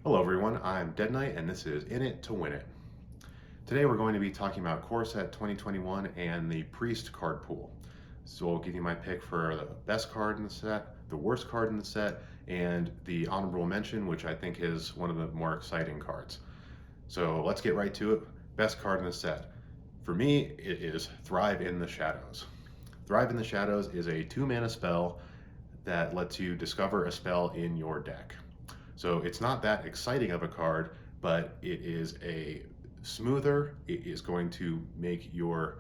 Hello everyone, I'm Dead Knight and this is In It to Win It. Today we're going to be talking about Core Set 2021 and the Priest card pool. So I'll give you my pick for the best card in the set, the worst card in the set, and the honorable mention, which I think is one of the more exciting cards. So let's get right to it. Best card in the set. For me, it is Thrive in the Shadows. Thrive in the Shadows is a 2-mana spell that lets you discover a spell in your deck. So it's not that exciting of a card, but it is a smoother. It is going to make your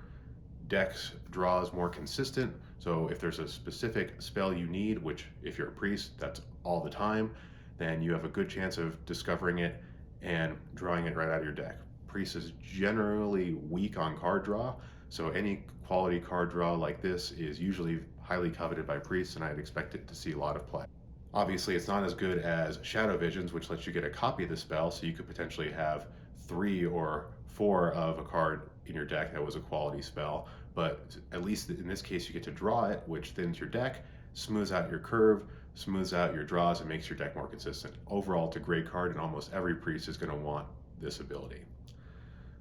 deck's draws more consistent. So if there's a specific spell you need, which if you're a priest, that's all the time, then you have a good chance of discovering it and drawing it right out of your deck. Priest is generally weak on card draw, so any quality card draw like this is usually highly coveted by priests, and I'd expect it to see a lot of play. Obviously, it's not as good as Shadow Visions, which lets you get a copy of the spell, so you could potentially have 3 or 4 of a card in your deck that was a quality spell. But at least in this case, you get to draw it, which thins your deck, smooths out your curve, smooths out your draws, and makes your deck more consistent. Overall, it's a great card, and almost every priest is going to want this ability.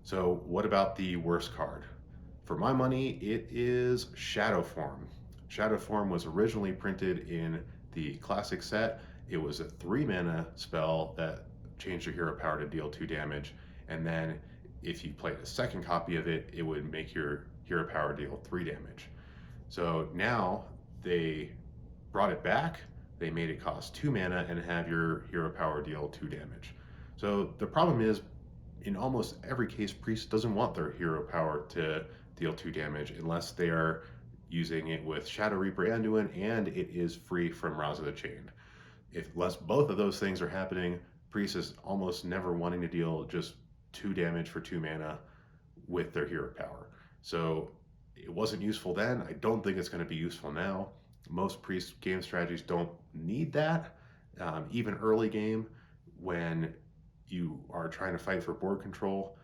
So, what about the worst card? For my money, it is Shadowform. Shadowform was originally printed in the classic set. It was a 3-mana spell that changed your hero power to deal 2 damage, and then if you played a second copy of it, it would make your hero power deal 3 damage. So now they brought it back, they made it cost 2 mana and have your hero power deal 2 damage. So the problem is, in almost every case, Priest doesn't want their hero power to deal 2 damage unless they are using it with Shadow Reaper Anduin and it is free from Rouse of the Chain. Unless both of those things are happening, Priest is almost never wanting to deal just 2 damage for 2 mana with their hero power. So it wasn't useful then. I don't think it's going to be useful now. Most Priest game strategies don't need that. Even early game, when you are trying to fight for board control,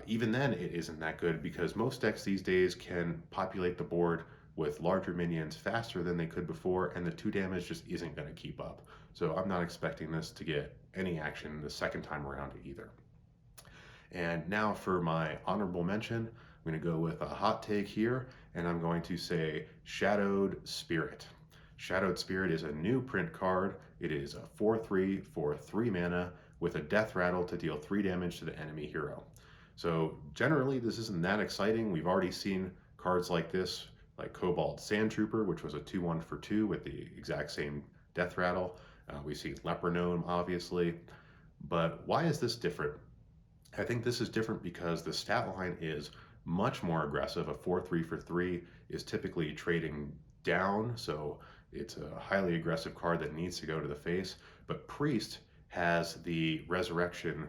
even then it isn't that good because most decks these days can populate the board with larger minions faster than they could before, and the 2 damage just isn't going to keep up. So I'm not expecting this to get any action the second time around either. And now for my honorable mention, I'm going to go with a hot take here, and I'm going to say Shadowed Spirit. Shadowed Spirit is a new print card. It is a 4/3 for 3 mana with a death rattle to deal 3 damage to the enemy hero. So generally this isn't that exciting. We've already seen cards like this, like Cobalt Sandtrooper, which was a 2/1 for 2 with the exact same death rattle. We see Leper Gnome, obviously. But why is this different? I think this is different because the stat line is much more aggressive. A 4/3 for 3 is typically trading down, so it's a highly aggressive card that needs to go to the face. But Priest has the resurrection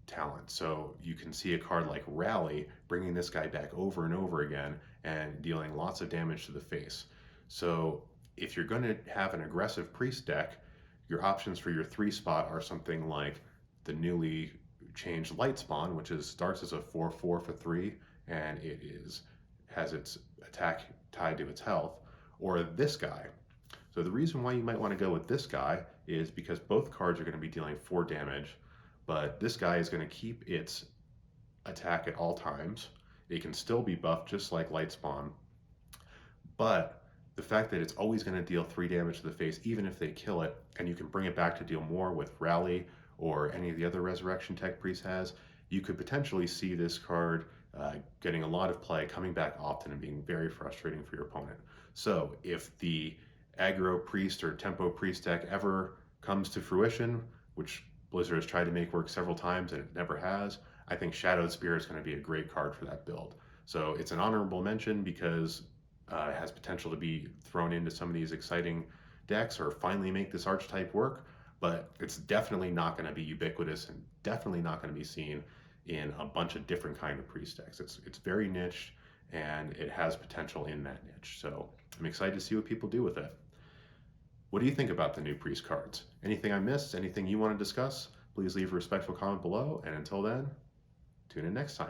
talent, so you can see a card like Rally bringing this guy back over and over again and dealing lots of damage to the face. So if you're going to have an aggressive Priest deck, your options for your 3 spot are something like the newly changed Light Spawn, which starts as a 4/4 for 3, and has its attack tied to its health, or this guy. So the reason why you might want to go with this guy is because both cards are going to be dealing 4 damage, but this guy is going to keep its attack at all times. It can still be buffed just like Light Spawn, but the fact that it's always going to deal 3 damage to the face, even if they kill it, and you can bring it back to deal more with Rally or any of the other Resurrection tech Priest has, you could potentially see this card getting a lot of play, coming back often, and being very frustrating for your opponent. So if the aggro Priest or tempo Priest deck ever comes to fruition, which Blizzard has tried to make work several times and it never has, I think Shadowed Spirit is going to be a great card for that build. So it's an honorable mention because it has potential to be thrown into some of these exciting decks or finally make this archetype work, but it's definitely not going to be ubiquitous and definitely not going to be seen in a bunch of different kind of priest decks. It's very niche and it has potential in that niche. So I'm excited to see what people do with it. What do you think about the new priest cards? Anything I missed? Anything you want to discuss? Please leave a respectful comment below, and until then, tune in next time.